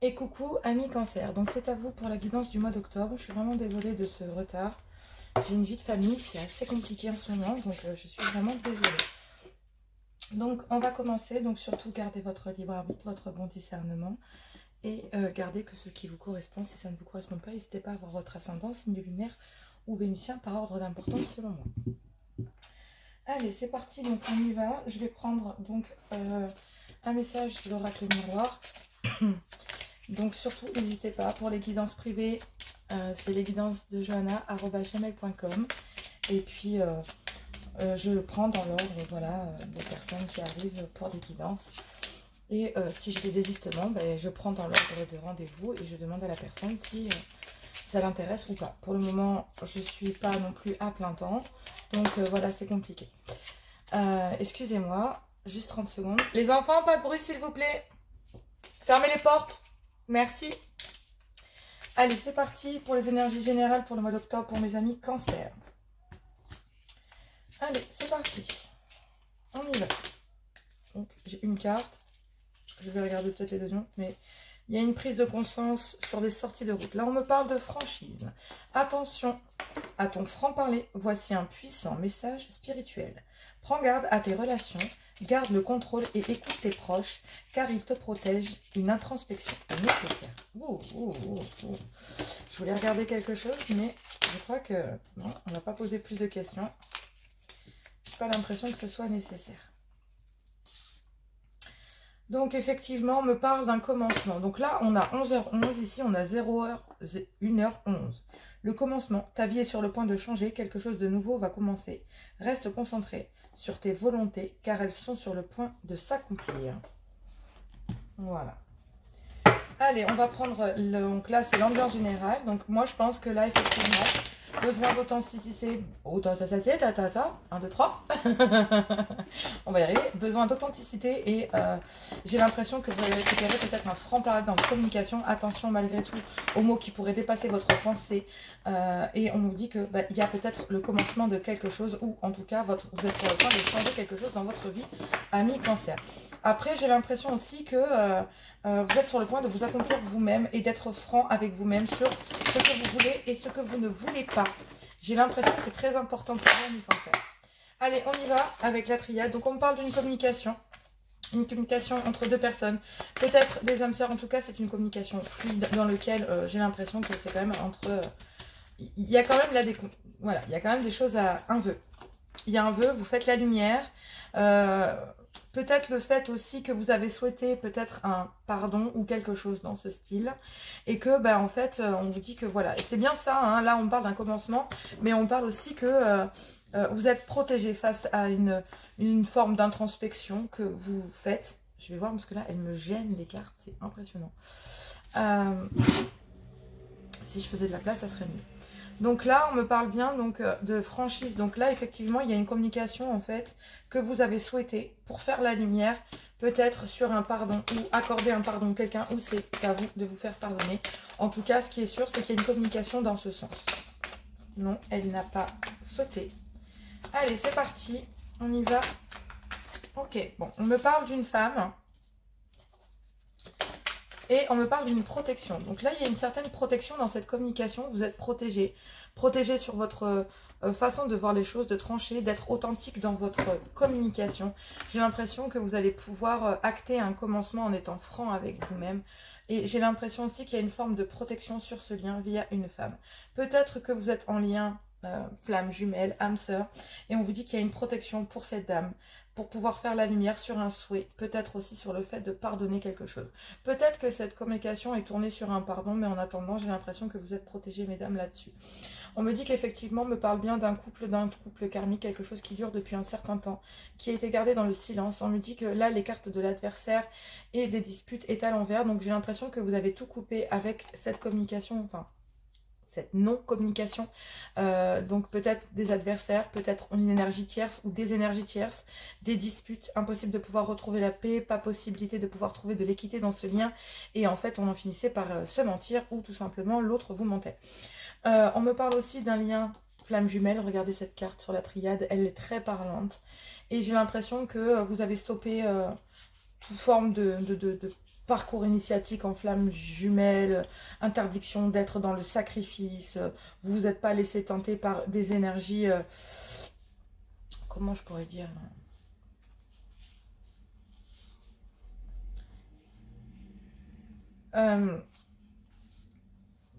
Et coucou amis cancer, donc c'est à vous pour la guidance du mois d'octobre. Je suis vraiment désolée de ce retard. J'ai une vie de famille, c'est assez compliqué en ce moment, donc je suis vraiment désolée. Donc on va commencer, donc surtout gardez votre libre arbitre, votre bon discernement et gardez que ce qui vous correspond. Si ça ne vous correspond pas, n'hésitez pas à voir votre ascendant, signe lunaire ou vénusien par ordre d'importance selon moi. Allez, c'est parti, donc on y va. Je vais prendre donc un message de l'oracle miroir. Donc surtout, n'hésitez pas, pour les guidances privées, c'est les guidances de johanna@gmail.com. Et puis, je prends dans l'ordre, voilà, des personnes qui arrivent pour des guidances. Et si j'ai des désistements, ben, je prends dans l'ordre de rendez-vous et je demande à la personne si ça l'intéresse ou pas. Pour le moment, je ne suis pas non plus à plein temps. Donc voilà, c'est compliqué. Excusez-moi, juste 30 secondes. Les enfants, pas de bruit s'il vous plaît. Fermez les portes. Merci. Allez, c'est parti pour les énergies générales pour le mois d'octobre pour mes amis cancer. Allez, c'est parti. On y va. Donc, j'ai une carte. Je vais regarder peut-être les deux autres, mais il y a une prise de conscience sur des sorties de route. Là, on me parle de franchise. Attention à ton franc-parler. Voici un puissant message spirituel. Prends garde à tes relations. Garde le contrôle et écoute tes proches, car ils te protègent. Une introspection est nécessaire. Je voulais regarder quelque chose, mais je crois que non, on ne va pas poser plus de questions. Je n'ai pas l'impression que ce soit nécessaire. Donc effectivement, on me parle d'un commencement. Donc là, on a 11h11, ici on a 0h, 1h11. Le commencement, ta vie est sur le point de changer, quelque chose de nouveau va commencer. Reste concentré sur tes volontés, car elles sont sur le point de s'accomplir. Voilà. Allez, on va prendre, donc là c'est l'ambiance générale. Donc moi je pense que là effectivement, besoin d'authenticité, 1, 2, 3. On va y arriver. Besoin d'authenticité et j'ai l'impression que vous allez récupérer peut-être un franc-parler dans votre communication. Attention malgré tout aux mots qui pourraient dépasser votre pensée. Et on nous dit que il y a peut-être le commencement de quelque chose ou en tout cas vous êtes sur le point de changer quelque chose dans votre vie, ami cancer. Après, j'ai l'impression aussi que vous êtes sur le point de vous accomplir vous-même et d'être franc avec vous-même sur ce que vous voulez et ce que vous ne voulez pas. J'ai l'impression que c'est très important pour vous, ami cancer. Allez, on y va avec la triade. Donc, on me parle d'une communication. Une communication entre deux personnes. Peut-être des âmes sœurs. En tout cas, c'est une communication fluide dans laquelle j'ai l'impression que c'est quand même entre... il y a quand même là des... Voilà, il y a quand même des choses à... Un vœu. Il y a un vœu, vous faites la lumière. Peut-être le fait aussi que vous avez souhaité peut-être un pardon ou quelque chose dans ce style. Et que, en fait, on vous dit que voilà. Et c'est bien ça, hein, là on parle d'un commencement, mais on parle aussi que vous êtes protégé face à une forme d'introspection que vous faites. Je vais voir parce que là, elles me gênent les cartes, c'est impressionnant. Si je faisais de la place, ça serait mieux. Donc là, on me parle bien donc de franchise. Donc là, effectivement, il y a une communication en fait que vous avez souhaité pour faire la lumière, peut-être sur un pardon ou accorder un pardon à quelqu'un ou c'est à vous de vous faire pardonner. En tout cas, ce qui est sûr, c'est qu'il y a une communication dans ce sens. Non, elle n'a pas sauté. Allez, c'est parti. On y va. Ok, bon, on me parle d'une femme. Et on me parle d'une protection. Donc là, il y a une certaine protection dans cette communication. Vous êtes protégé. Protégé sur votre façon de voir les choses, de trancher, d'être authentique dans votre communication. J'ai l'impression que vous allez pouvoir acter un commencement en étant franc avec vous-même. Et j'ai l'impression aussi qu'il y a une forme de protection sur ce lien via une femme. Peut-être que vous êtes en lien flamme jumelle, âme sœur. Et on vous dit qu'il y a une protection pour cette dame. Pour pouvoir faire la lumière sur un souhait, peut-être aussi sur le fait de pardonner quelque chose. Peut-être que cette communication est tournée sur un pardon, mais en attendant, j'ai l'impression que vous êtes protégées, mesdames, là-dessus. On me dit qu'effectivement, on me parle bien d'un couple karmique, quelque chose qui dure depuis un certain temps, qui a été gardé dans le silence. On me dit que là, les cartes de l'adversaire et des disputes est à l'envers, donc j'ai l'impression que vous avez tout coupé avec cette communication, enfin... cette non-communication, donc peut-être des adversaires, peut-être une énergie tierce ou des énergies tierces, des disputes, impossible de pouvoir retrouver la paix, pas possibilité de pouvoir trouver de l'équité dans ce lien, et en fait on en finissait par se mentir ou tout simplement l'autre vous mentait. On me parle aussi d'un lien flamme jumelle, regardez cette carte sur la triade, elle est très parlante, et j'ai l'impression que vous avez stoppé toute forme parcours initiatique en flamme jumelle, interdiction d'être dans le sacrifice, vous vous êtes pas laissé tenter par des énergies, comment je pourrais dire,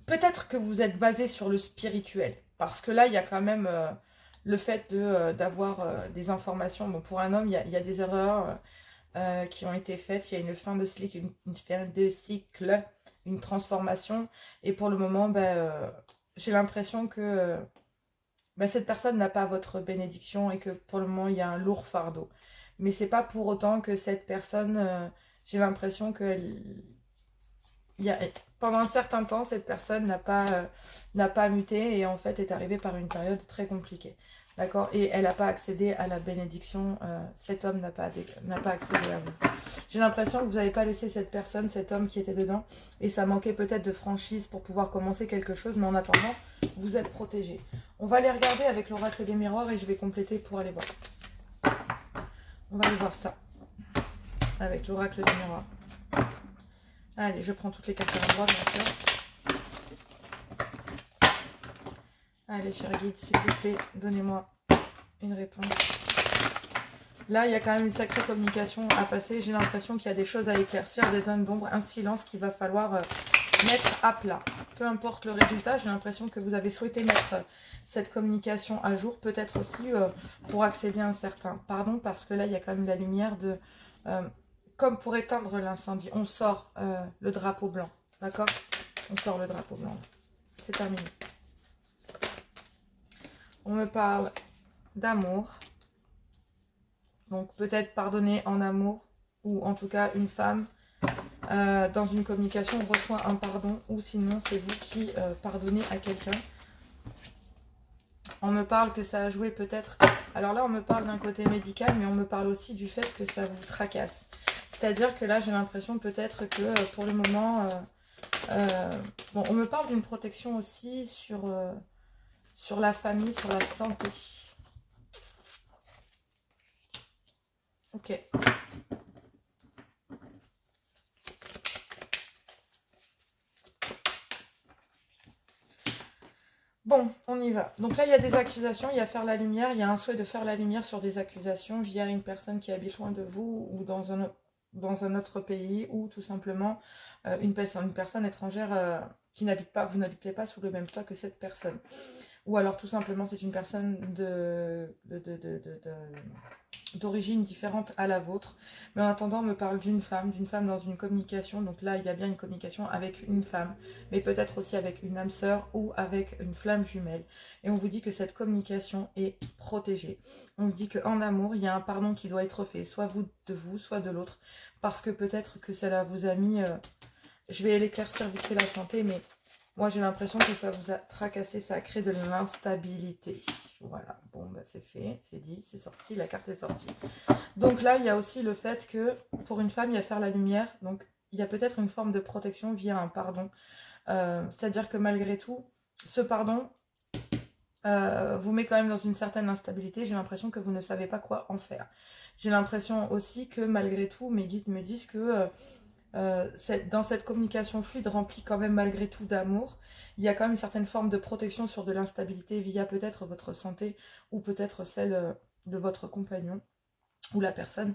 peut-être que vous êtes basé sur le spirituel, parce que là, il y a quand même le fait d'avoir des informations. Bon, pour un homme, il y a des erreurs qui ont été faites, il y a une fin de cycle, une fin de cycle, une transformation, et pour le moment, j'ai l'impression que cette personne n'a pas votre bénédiction et que pour le moment, il y a un lourd fardeau. Mais c'est pas pour autant que cette personne, j'ai l'impression que pendant un certain temps, cette personne n'a pas muté et en fait est arrivée par une période très compliquée. D'accord? Et elle n'a pas accédé à la bénédiction. Cet homme n'a pas accédé à vous. J'ai l'impression que vous n'avez pas laissé cette personne, cet homme qui était dedans. Et ça manquait peut-être de franchise pour pouvoir commencer quelque chose. Mais en attendant, vous êtes protégé. On va aller regarder avec l'oracle des miroirs et je vais compléter pour aller voir. On va aller voir ça. Avec l'oracle des miroirs. Allez, je prends toutes les cartes à l'endroit, bien sûr. Allez, cher guide, s'il vous plaît, donnez-moi une réponse. Là, il y a quand même une sacrée communication à passer. J'ai l'impression qu'il y a des choses à éclaircir, des zones d'ombre, un silence qu'il va falloir mettre à plat. Peu importe le résultat, j'ai l'impression que vous avez souhaité mettre cette communication à jour. Peut-être aussi pour accéder à un certain pardon, parce que là, il y a quand même la lumière de... comme pour éteindre l'incendie, on sort le drapeau blanc. D'accord? On sort le drapeau blanc. C'est terminé. On me parle d'amour. Donc peut-être pardonner en amour. Ou en tout cas une femme dans une communication reçoit un pardon. Ou sinon c'est vous qui pardonnez à quelqu'un. On me parle que ça a joué peut-être... Alors là on me parle d'un côté médical. Mais on me parle aussi du fait que ça vous tracasse. C'est-à-dire que là j'ai l'impression peut-être que pour le moment... bon, on me parle d'une protection aussi sur la famille, sur la santé. Ok. Bon, on y va. Donc là, il y a des accusations, il y a faire la lumière, il y a un souhait de faire la lumière sur des accusations via une personne qui habite loin de vous ou dans un autre pays ou tout simplement une personne étrangère qui n'habite pas, vous n'habitez pas sous le même toit que cette personne. Ou alors tout simplement c'est une personne d'origine différente à la vôtre. Mais en attendant on me parle d'une femme dans une communication. Donc là il y a bien une communication avec une femme, mais peut-être aussi avec une âme sœur ou avec une flamme jumelle. Et on vous dit que cette communication est protégée. On vous dit qu'en amour il y a un pardon qui doit être fait, soit vous, soit de l'autre. Parce que peut-être que cela vous a mis... je vais l'éclaircir vite fait la santé, mais... moi, j'ai l'impression que ça vous a tracassé, ça a créé de l'instabilité. Voilà, bon, bah, c'est fait, c'est dit, c'est sorti, la carte est sortie. Donc là, il y a aussi le fait que, pour une femme, il y a faire la lumière. Donc, il y a peut-être une forme de protection via un pardon. C'est-à-dire que malgré tout, ce pardon vous met quand même dans une certaine instabilité. J'ai l'impression que vous ne savez pas quoi en faire. J'ai l'impression aussi que, malgré tout, mes guides me disent que... dans cette communication fluide remplie quand même malgré tout d'amour, il y a quand même une certaine forme de protection sur de l'instabilité via peut-être votre santé ou peut-être celle de votre compagnon ou la personne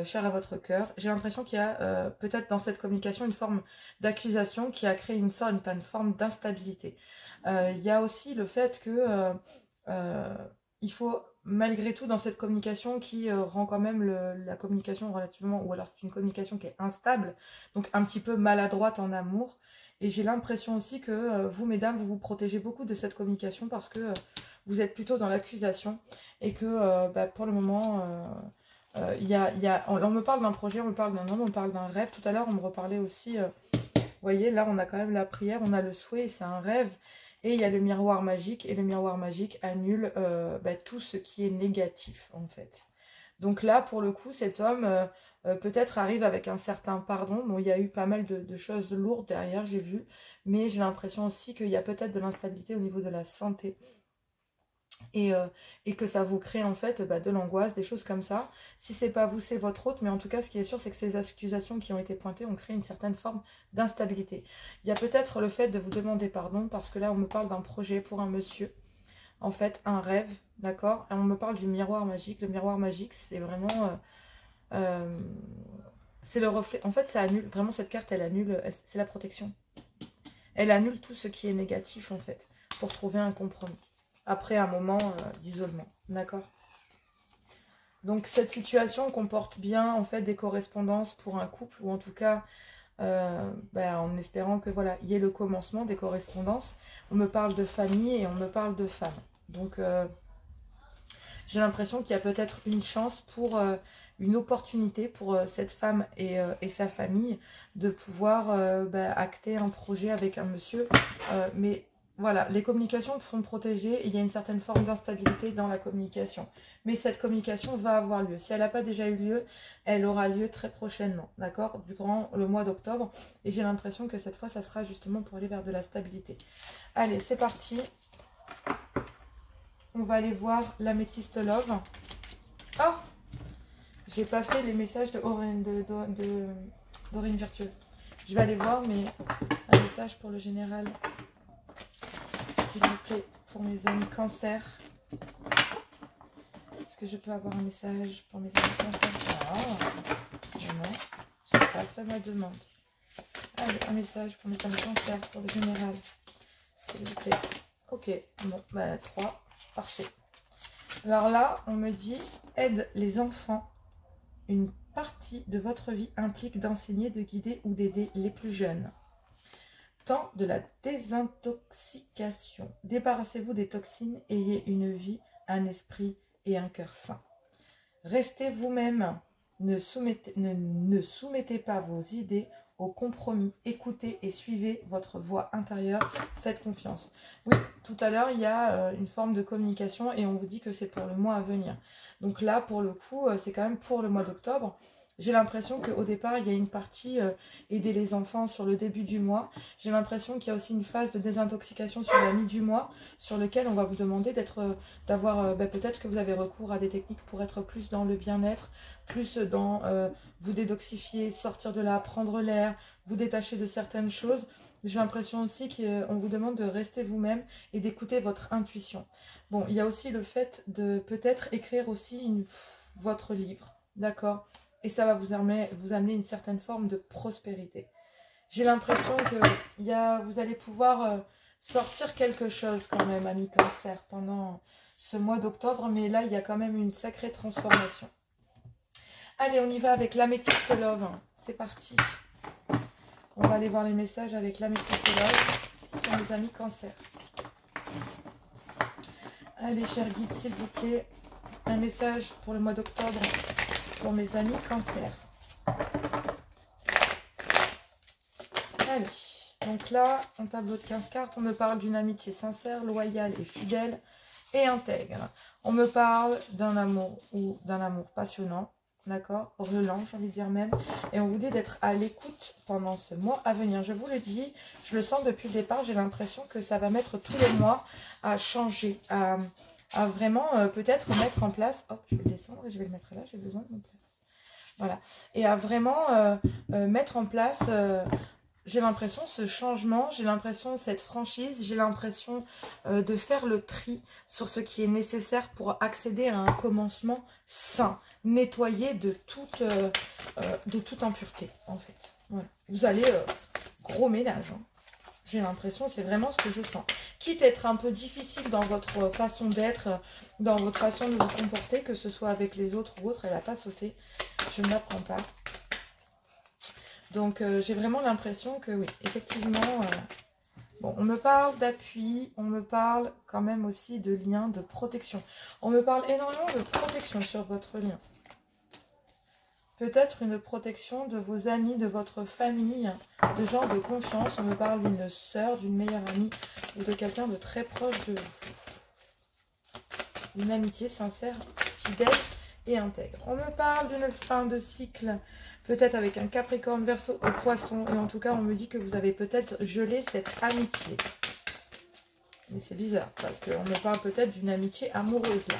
chère à votre cœur. J'ai l'impression qu'il y a peut-être dans cette communication une forme d'accusation qui a créé une forme d'instabilité. Il y a aussi le fait que il faut malgré tout dans cette communication qui rend quand même la communication relativement, ou alors c'est une communication qui est instable, donc un petit peu maladroite en amour. Et j'ai l'impression aussi que vous, mesdames, vous vous protégez beaucoup de cette communication parce que vous êtes plutôt dans l'accusation et que pour le moment, on me parle d'un projet, on me parle d'un homme, on me parle d'un rêve. Tout à l'heure, on me reparlait aussi, vous voyez, là, on a quand même la prière, on a le souhait, c'est un rêve. Et il y a le miroir magique, et le miroir magique annule tout ce qui est négatif, en fait. Donc là, pour le coup, cet homme, peut-être arrive avec un certain pardon. Bon, il y a eu pas mal de choses lourdes derrière, j'ai vu. Mais j'ai l'impression aussi qu'il y a peut-être de l'instabilité au niveau de la santé. et que ça vous crée en fait de l'angoisse, des choses comme ça. Si c'est pas vous, c'est votre hôte, mais en tout cas, ce qui est sûr, c'est que ces accusations qui ont été pointées ont créé une certaine forme d'instabilité. Il y a peut-être le fait de vous demander pardon, parce que là, on me parle d'un projet pour un monsieur, en fait, un rêve, d'accord? Et on me parle du miroir magique. Le miroir magique, c'est vraiment... c'est le reflet. En fait, ça annule, vraiment, cette carte, elle annule, c'est la protection. Elle annule tout ce qui est négatif, en fait, pour trouver un compromis. Après un moment d'isolement, d'accord? Donc cette situation comporte bien en fait des correspondances pour un couple, ou en tout cas en espérant que voilà, il y ait le commencement des correspondances. On me parle de famille et on me parle de femme. Donc j'ai l'impression qu'il y a peut-être une chance pour une opportunité pour cette femme et sa famille de pouvoir acter un projet avec un monsieur, mais voilà, les communications sont protégées et il y a une certaine forme d'instabilité dans la communication. Mais cette communication va avoir lieu. Si elle n'a pas déjà eu lieu, elle aura lieu très prochainement, d'accord, durant le mois d'octobre. Et j'ai l'impression que cette fois, ça sera justement pour aller vers de la stabilité. Allez, c'est parti. On va aller voir l'améthyste love. Oh, j'ai pas fait les messages de Dorine Virtueux. Je vais aller voir, mais un message pour le général. S'il vous plaît, pour mes amis cancer. Est-ce que je peux avoir un message pour mes amis cancer? Ah, non, j'ai pas fait ma demande. Allez, un message pour mes amis cancer, pour le général. S'il vous plaît. Ok, bon, 3, parfait. Alors là, on me dit, aide les enfants. Une partie de votre vie implique d'enseigner, de guider ou d'aider les plus jeunes. Temps de la désintoxication. Débarrassez-vous des toxines, ayez une vie, un esprit et un cœur sain. Restez vous-même, ne soumettez pas vos idées au compromis. Écoutez et suivez votre voix intérieure, faites confiance. Oui, tout à l'heure, il y a une forme de communication et on vous dit que c'est pour le mois à venir. Donc là, pour le coup, c'est quand même pour le mois d'octobre. J'ai l'impression qu'au départ, il y a une partie aider les enfants sur le début du mois. J'ai l'impression qu'il y a aussi une phase de désintoxication sur la mi du mois, sur lequel on va vous demander d'avoir, peut-être que vous avez recours à des techniques pour être plus dans le bien-être, plus dans vous détoxifier, sortir de là, prendre l'air, vous détacher de certaines choses. J'ai l'impression aussi qu'on vous demande de rester vous-même et d'écouter votre intuition. Bon, il y a aussi le fait de peut-être écrire aussi votre livre, d'accord ? Et ça va vous amener une certaine forme de prospérité. J'ai l'impression que vous allez pouvoir sortir quelque chose quand même, amis cancer, pendant ce mois d'octobre. Mais là, il y a quand même une sacrée transformation. Allez, on y va avec l'améthyste love. C'est parti. On va aller voir les messages avec l'améthyste love pour mes amis cancer. Allez, chers guides, s'il vous plaît, un message pour le mois d'octobre. Pour mes amis cancer. Allez, donc là, en tableau de 15 cartes, on me parle d'une amitié sincère, loyale et fidèle et intègre. On me parle d'un amour ou d'un amour passionnant, d'accord, brûlant, j'ai envie de dire même. Et on vous dit d'être à l'écoute pendant ce mois à venir. Je vous le dis, je le sens depuis le départ, j'ai l'impression que ça va mettre tous les mois à changer, à vraiment peut-être mettre en place, hop, je vais le descendre et je vais le mettre là, j'ai besoin de mon place. Voilà, et à vraiment mettre en place, j'ai l'impression, ce changement, j'ai l'impression, cette franchise, j'ai l'impression de faire le tri sur ce qui est nécessaire pour accéder à un commencement sain, nettoyé de toute impureté, en fait. Voilà. Vous allez, gros ménage, hein. J'ai l'impression, c'est vraiment ce que je sens. Quitte à être un peu difficile dans votre façon d'être, dans votre façon de vous comporter, que ce soit avec les autres ou autres, elle n'a pas sauté. Je ne l'apprends pas. Donc, j'ai vraiment l'impression que oui, effectivement, bon, on me parle d'appui, on me parle quand même aussi de lien, de protection. On me parle énormément de protection sur votre lien. Peut-être une protection de vos amis, de votre famille, de gens de confiance. On me parle d'une sœur, d'une meilleure amie ou de quelqu'un de très proche de vous. Une amitié sincère, fidèle et intègre. On me parle d'une fin de cycle, peut-être avec un Capricorne, Verseau ou Poisson. Et en tout cas, on me dit que vous avez peut-être gelé cette amitié. Mais c'est bizarre, parce qu'on me parle peut-être d'une amitié amoureuse, là.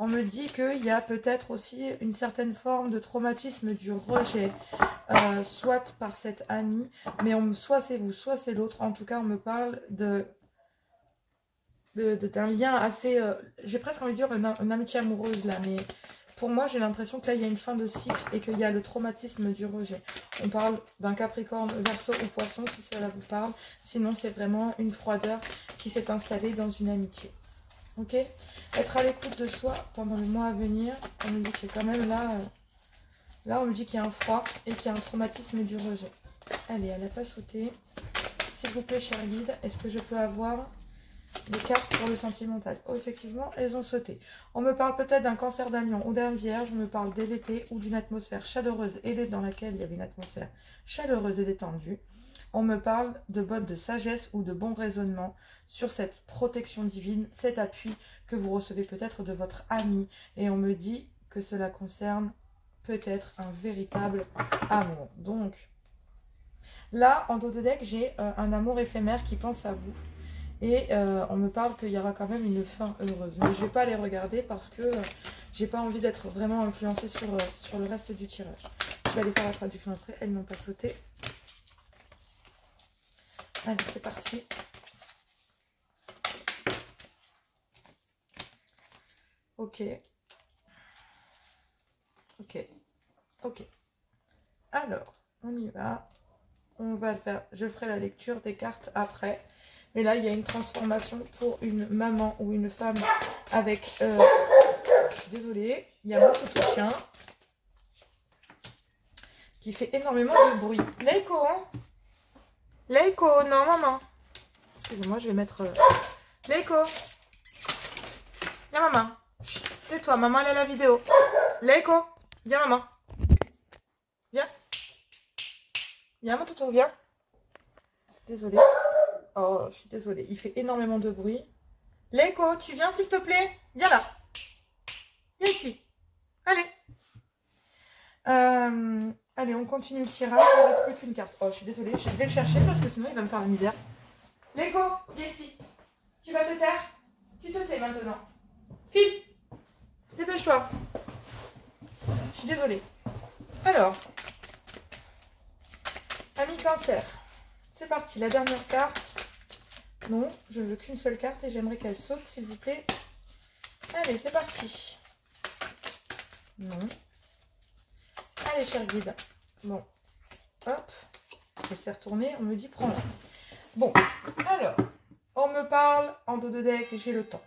On me dit qu'il y a peut-être aussi une certaine forme de traumatisme du rejet, soit par cette amie, mais soit c'est vous, soit c'est l'autre. En tout cas, on me parle d'un lien assez... j'ai presque envie de dire une amitié amoureuse, là, mais pour moi, j'ai l'impression que là, il y a une fin de cycle et qu'il y a le traumatisme du rejet. On parle d'un Capricorne, Verseau ou Poisson, si cela vous parle. Sinon, c'est vraiment une froideur qui s'est installée dans une amitié. Ok, être à l'écoute de soi pendant le mois à venir. On me dit qu'il y a quand même là, on me dit qu'il y a un froid et qu'il y a un traumatisme du rejet. Allez, elle n'a pas sauté. S'il vous plaît, cher guide, est-ce que je peux avoir des cartes pour le sentimental? Oh, effectivement, elles ont sauté. On me parle peut-être d'un cancer d'un lion ou d'un vierge. On me parle d'été ou d'une atmosphère chaleureuse et dans laquelle il y avait une atmosphère chaleureuse et détendue. On me parle de bottes de sagesse ou de bon raisonnement sur cette protection divine, cet appui que vous recevez peut-être de votre ami. Et on me dit que cela concerne peut-être un véritable amour. Donc, là, en dos de deck, j'ai un amour éphémère qui pense à vous. Et on me parle qu'il y aura quand même une fin heureuse. Mais je ne vais pas les regarder parce que j'ai pas envie d'être vraiment influencée sur le reste du tirage. Je vais aller faire la traduction après. Elles n'ont pas sauté. Allez, c'est parti. Ok. Ok. Ok. Alors, on y va. On va le faire. Je ferai la lecture des cartes après. Mais là, il y a une transformation pour une maman ou une femme avec... je suis désolée. Il y a mon petit chien qui fait énormément de bruit. Leiko, hein? Leiko, non, maman. Excusez-moi, je vais mettre... Leiko. Viens, maman. Tais-toi, maman, elle est à la vidéo. Leiko. Viens, maman. Viens. Viens, mon toutou, viens. Désolée. Oh, je suis désolée. Il fait énormément de bruit. Leiko, tu viens, s'il te plaît? Viens là. Viens ici. Allez. Allez, on continue le tirage. Il ne reste plus qu'une carte. Oh, je suis désolée. Je vais le chercher parce que sinon, il va me faire la misère. Leiko, viens ici. Tu vas te taire? Tu te tais maintenant. File. Dépêche-toi. Je suis désolée. Alors, ami Cancer. C'est parti, la dernière carte. Non, je veux qu'une seule carte et j'aimerais qu'elle saute, s'il vous plaît. Allez, c'est parti. Non. Allez, cher guide. Bon. Hop. Je vais retourner. On me dit prends-la. Bon. Alors, on me parle en dos de deck. J'ai le temps.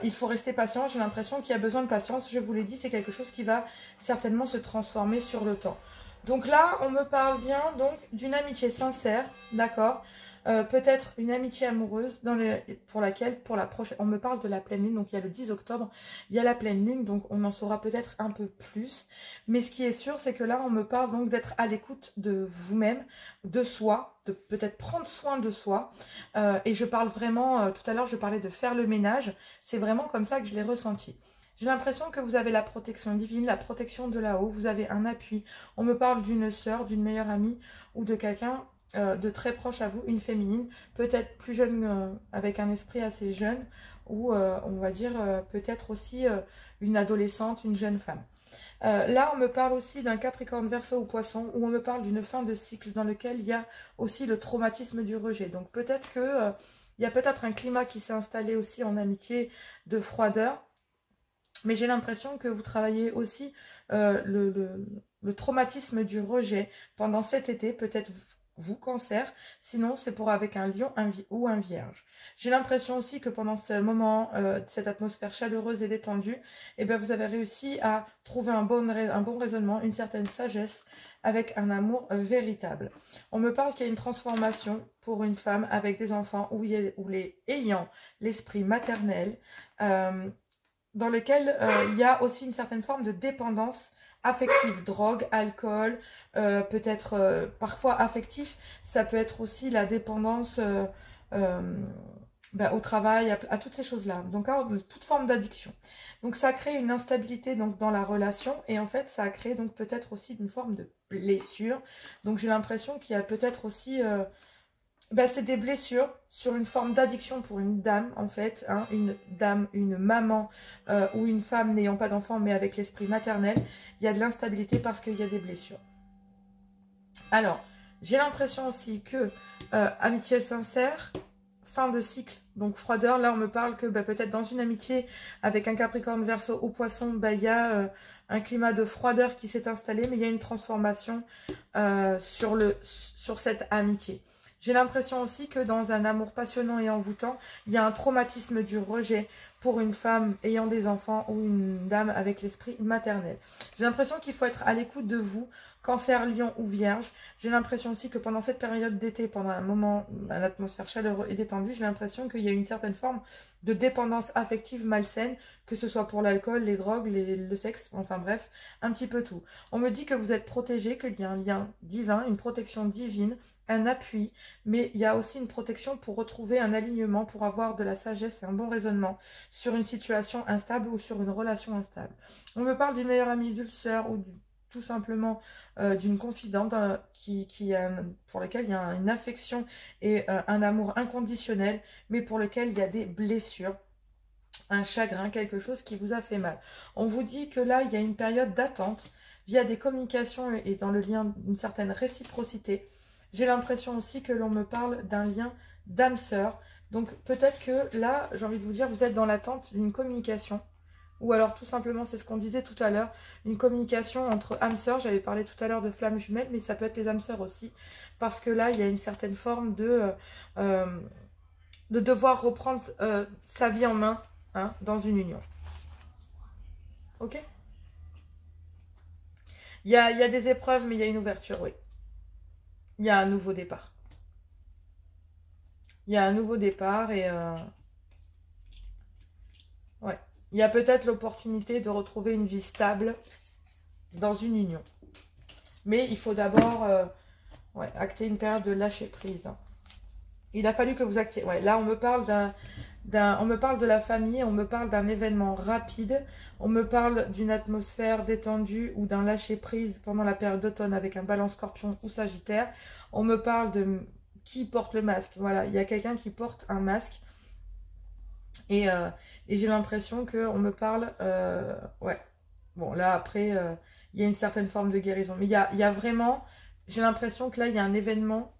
Il faut rester patient. J'ai l'impression qu'il y a besoin de patience. Je vous l'ai dit, c'est quelque chose qui va certainement se transformer sur le temps. Donc là, on me parle bien donc d'une amitié sincère, d'accord, peut-être une amitié amoureuse pour laquelle, pour la prochaine, on me parle de la pleine lune, donc il y a le 10 octobre, il y a la pleine lune, donc on en saura peut-être un peu plus. Mais ce qui est sûr, c'est que là, on me parle donc d'être à l'écoute de vous-même, de soi, de peut-être prendre soin de soi. Et je parle vraiment, tout à l'heure, je parlais de faire le ménage, c'est vraiment comme ça que je l'ai ressenti. J'ai l'impression que vous avez la protection divine, la protection de là-haut, vous avez un appui. On me parle d'une sœur, d'une meilleure amie ou de quelqu'un de très proche à vous, une féminine, peut-être plus jeune, avec un esprit assez jeune, ou on va dire peut-être aussi une adolescente, une jeune femme. Là, on me parle aussi d'un Capricorne, Verseau ou Poisson, où on me parle d'une fin de cycle dans lequel il y a aussi le traumatisme du rejet. Donc peut-être que il y a peut-être un climat qui s'est installé aussi en amitié de froideur. Mais j'ai l'impression que vous travaillez aussi le traumatisme du rejet pendant cet été, peut-être vous, Cancer, sinon c'est pour avec un lion ou un vierge. J'ai l'impression aussi que pendant ce moment, cette atmosphère chaleureuse et détendue, eh bien, vous avez réussi à trouver un bon raisonnement, une certaine sagesse avec un amour véritable. On me parle qu'il y a une transformation pour une femme avec des enfants ou ayant l'esprit maternel, dans lequel il y a aussi une certaine forme de dépendance affective, drogue, alcool, peut-être parfois affectif. Ça peut être aussi la dépendance au travail, à toutes ces choses-là. Donc, toute forme d'addiction. Donc, ça crée une instabilité donc, dans la relation et en fait, ça a créé donc peut-être aussi une forme de blessure. Donc, j'ai l'impression qu'il y a peut-être aussi bah, c'est des blessures sur une forme d'addiction pour une dame, en fait. Hein, une dame, une maman ou une femme n'ayant pas d'enfant, mais avec l'esprit maternel. Il y a de l'instabilité parce qu'il y a des blessures. Alors, j'ai l'impression aussi que amitié sincère, fin de cycle, donc froideur. Là, on me parle que bah, peut-être dans une amitié avec un Capricorne, Verseau ou Poisson, bah, il y a un climat de froideur qui s'est installé, mais il y a une transformation sur cette amitié. J'ai l'impression aussi que dans un amour passionnant et envoûtant, il y a un traumatisme du rejet pour une femme ayant des enfants ou une dame avec l'esprit maternel. J'ai l'impression qu'il faut être à l'écoute de vous, Cancer, Lion ou Vierge. J'ai l'impression aussi que pendant cette période d'été, pendant un moment, une atmosphère chaleureuse et détendue, j'ai l'impression qu'il y a une certaine forme de dépendance affective malsaine, que ce soit pour l'alcool, les drogues, le sexe, enfin bref, un petit peu tout. On me dit que vous êtes protégé, qu'il y a un lien divin, une protection divine, un appui, mais il y a aussi une protection pour retrouver un alignement, pour avoir de la sagesse et un bon raisonnement sur une situation instable ou sur une relation instable. On me parle d'une meilleure amie, d'une sœur ou tout simplement d'une confidente pour laquelle il y a une affection et un amour inconditionnel, mais pour lequel il y a des blessures, un chagrin, quelque chose qui vous a fait mal. On vous dit que là, il y a une période d'attente via des communications et dans le lien d'une certaine réciprocité. J'ai l'impression aussi que l'on me parle d'un lien d'âme-sœur. Donc peut-être que là, j'ai envie de vous dire, vous êtes dans l'attente d'une communication. Ou alors tout simplement, c'est ce qu'on disait tout à l'heure, une communication entre âmes sœurs. J'avais parlé tout à l'heure de flammes jumelles, mais ça peut être les âmes sœurs aussi. Parce que là, il y a une certaine forme de devoir reprendre sa vie en main hein, dans une union. Ok? Il y a des épreuves, mais il y a une ouverture, oui. Il y a un nouveau départ. Il y a un nouveau départ et... ouais. Il y a peut-être l'opportunité de retrouver une vie stable dans une union. Mais il faut d'abord ouais, acter une période de lâcher prise. Il a fallu que vous actiez... Ouais, là, on me parle on me parle de la famille, on me parle d'un événement rapide, on me parle d'une atmosphère détendue ou d'un lâcher prise pendant la période d'automne avec un Balance, Scorpion ou Sagittaire. On me parle de qui porte le masque. Voilà, il y a quelqu'un qui porte un masque. Et j'ai l'impression qu'on me parle... ouais. Bon, là, après, il y a une certaine forme de guérison. Mais il y a vraiment... J'ai l'impression que là, il y a un événement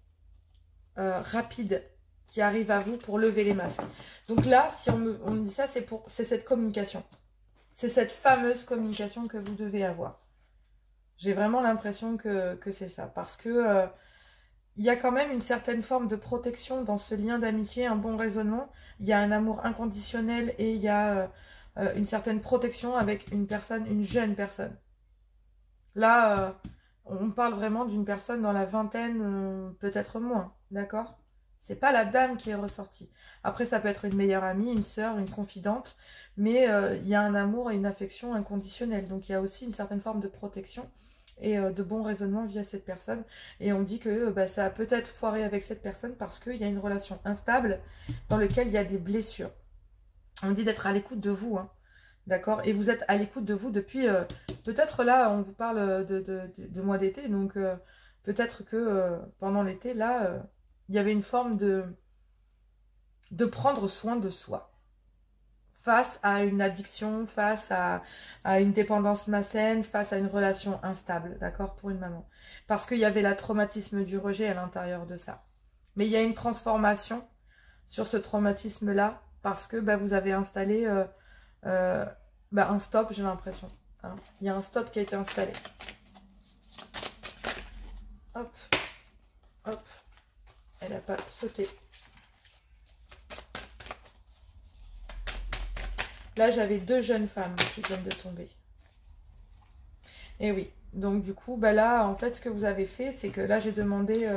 rapide qui arrive à vous pour lever les masques. Donc là, si on me dit ça, c'est cette communication. C'est cette fameuse communication que vous devez avoir. J'ai vraiment l'impression que c'est ça. Parce que il y a quand même une certaine forme de protection dans ce lien d'amitié, un bon raisonnement. Il y a un amour inconditionnel et il y a une certaine protection avec une personne, une jeune personne. Là, on parle vraiment d'une personne dans la vingtaine, peut-être moins, d'accord? C'est pas la dame qui est ressortie. Après, ça peut être une meilleure amie, une sœur, une confidente, mais il y a un amour et une affection inconditionnelle. Donc, il y a aussi une certaine forme de protection et de bon raisonnement via cette personne. Et on dit que bah, ça a peut-être foiré avec cette personne parce qu'il y a une relation instable dans laquelle il y a des blessures. On dit d'être à l'écoute de vous, hein. D'accord? Et vous êtes à l'écoute de vous depuis... peut-être là, on vous parle de mois d'été, donc peut-être que pendant l'été, là, il y avait une forme de prendre soin de soi. Face à une addiction, face à une dépendance malsaine, face à une relation instable, d'accord? Pour une maman. Parce qu'il y avait le traumatisme du rejet à l'intérieur de ça. Mais il y a une transformation sur ce traumatisme-là, parce que bah, vous avez installé... bah, un stop, j'ai l'impression. Hein. Il y a un stop qui a été installé. Hop, hop. Elle n'a pas sauté. Là, j'avais deux jeunes femmes qui viennent de tomber. Et oui, donc du coup, bah là, en fait, ce que vous avez fait, c'est que là, j'ai demandé,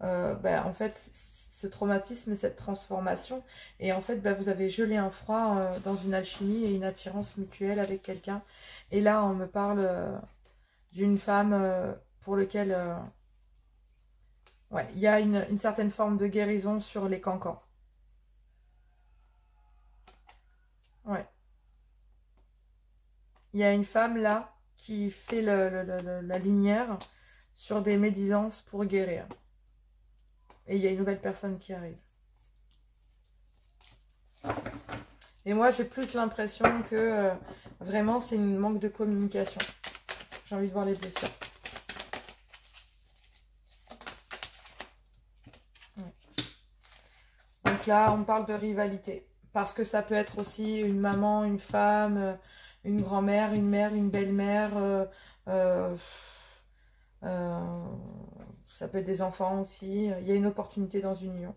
bah, en fait, ce traumatisme, cette transformation. Et en fait, bah, vous avez gelé un froid dans une alchimie et une attirance mutuelle avec quelqu'un. Et là, on me parle d'une femme pour laquelle ouais, il y a une certaine forme de guérison sur les cancans. Ouais. Il y a une femme là qui fait la lumière sur des médisances pour guérir. Et il y a une nouvelle personne qui arrive. Et moi, j'ai plus l'impression que vraiment, c'est un manque de communication. J'ai envie de voir les blessures. Ouais. Donc là, on parle de rivalité. Parce que ça peut être aussi une maman, une femme, une grand-mère, une mère, une belle-mère. Ça peut être des enfants aussi. Il y a une opportunité dans une union.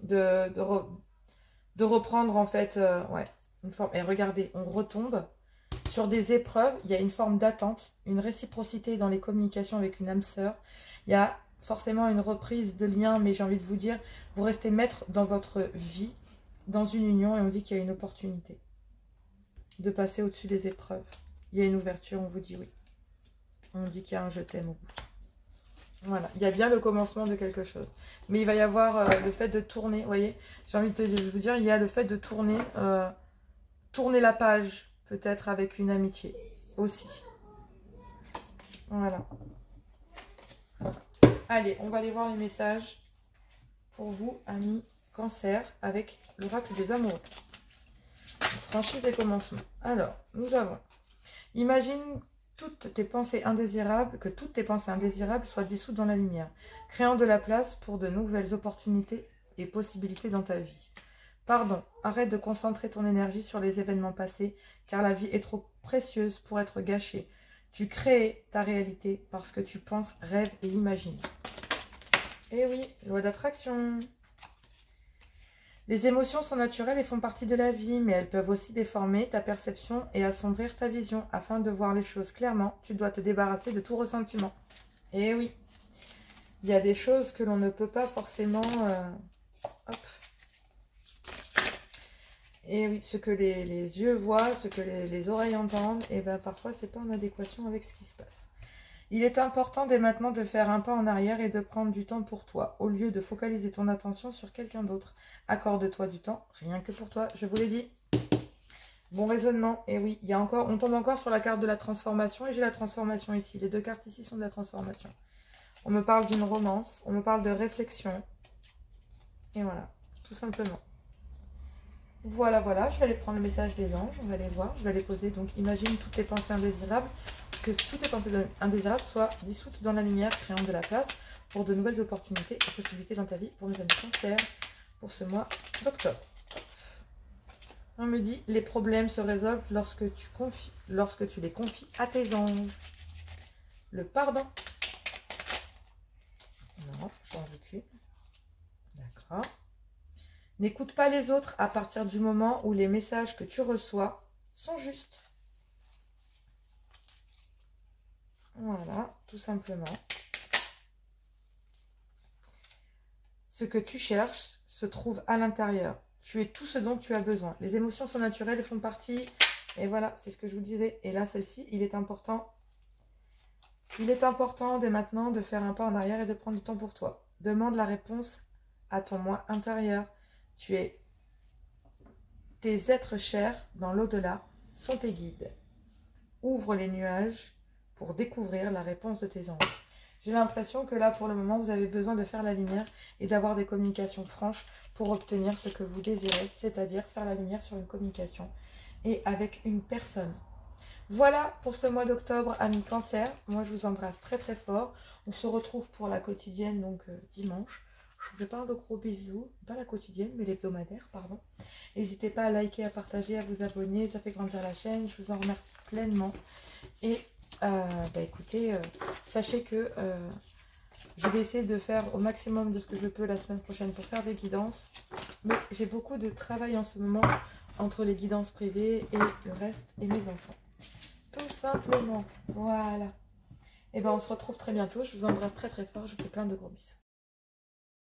De reprendre en fait ouais, une forme. Et regardez, on retombe sur des épreuves. Il y a une forme d'attente, une réciprocité dans les communications avec une âme sœur. Il y a forcément une reprise de lien, mais j'ai envie de vous dire, vous restez maître dans votre vie, dans une union, et on dit qu'il y a une opportunité de passer au-dessus des épreuves. Il y a une ouverture, on vous dit oui. On dit qu'il y a un je t'aime au bout. Voilà, il y a bien le commencement de quelque chose. Mais il va y avoir le fait de tourner, vous voyez, j'ai envie de vous dire, il y a le fait de tourner, tourner la page, peut-être avec une amitié aussi. Voilà. Allez, on va aller voir les messages pour vous, amis Cancer, avec l'oracle des amoureux. Franchise et commencement. Alors, nous avons, imagine toutes tes pensées indésirables, que toutes tes pensées indésirables soient dissoutes dans la lumière, créant de la place pour de nouvelles opportunités et possibilités dans ta vie. Pardon, arrête de concentrer ton énergie sur les événements passés, car la vie est trop précieuse pour être gâchée. Tu crées ta réalité parce que tu penses, rêves et imagines. Eh oui, loi d'attraction. Les émotions sont naturelles et font partie de la vie, mais elles peuvent aussi déformer ta perception et assombrir ta vision. Afin de voir les choses clairement, tu dois te débarrasser de tout ressentiment. Eh oui, il y a des choses que l'on ne peut pas forcément... hop. Et oui, ce que les yeux voient, ce que les oreilles entendent, et bien parfois c'est pas en adéquation avec ce qui se passe. Il est important dès maintenant de faire un pas en arrière et de prendre du temps pour toi, au lieu de focaliser ton attention sur quelqu'un d'autre. Accorde-toi du temps, rien que pour toi, je vous l'ai dit. Bon raisonnement, et oui, il y a encore, on tombe encore sur la carte de la transformation, et j'ai la transformation ici. Les deux cartes ici sont de la transformation. On me parle d'une romance, on me parle de réflexion, et voilà, tout simplement. Voilà, voilà, je vais aller prendre le message des anges, on va aller voir, je vais aller poser, donc imagine toutes tes pensées indésirables, que toutes tes pensées indésirables soient dissoutes dans la lumière, créant de la place pour de nouvelles opportunités et possibilités dans ta vie pour mes amis Cancer pour ce mois d'octobre. On me dit, les problèmes se résolvent lorsque tu les confies à tes anges. Le pardon. Non, j'en veux qu'une. D'accord. N'écoute pas les autres à partir du moment où les messages que tu reçois sont justes. Voilà, tout simplement. Ce que tu cherches se trouve à l'intérieur. Tu es tout ce dont tu as besoin. Les émotions sont naturelles et font partie. Et voilà, c'est ce que je vous disais. Et là, celle-ci, il est important. Il est important dès maintenant de faire un pas en arrière et de prendre du temps pour toi. Demande la réponse à ton moi intérieur. Tes êtres chers dans l'au-delà sont tes guides. Ouvre les nuages pour découvrir la réponse de tes anges. J'ai l'impression que là, pour le moment, vous avez besoin de faire la lumière et d'avoir des communications franches pour obtenir ce que vous désirez, c'est-à-dire faire la lumière sur une communication et avec une personne. Voilà pour ce mois d'octobre, amis Cancer. Moi, je vous embrasse très très fort. On se retrouve pour la quotidienne, donc dimanche. Je vous fais plein de gros bisous, pas la quotidienne, mais l'hebdomadaire, pardon. N'hésitez pas à liker, à partager, à vous abonner, ça fait grandir la chaîne. Je vous en remercie pleinement. Et écoutez, sachez que je vais essayer de faire au maximum de ce que je peux la semaine prochaine pour faire des guidances. Mais j'ai beaucoup de travail en ce moment entre les guidances privées et le reste et mes enfants. Tout simplement, voilà. Et bien on se retrouve très bientôt. Je vous embrasse très très fort. Je vous fais plein de gros bisous.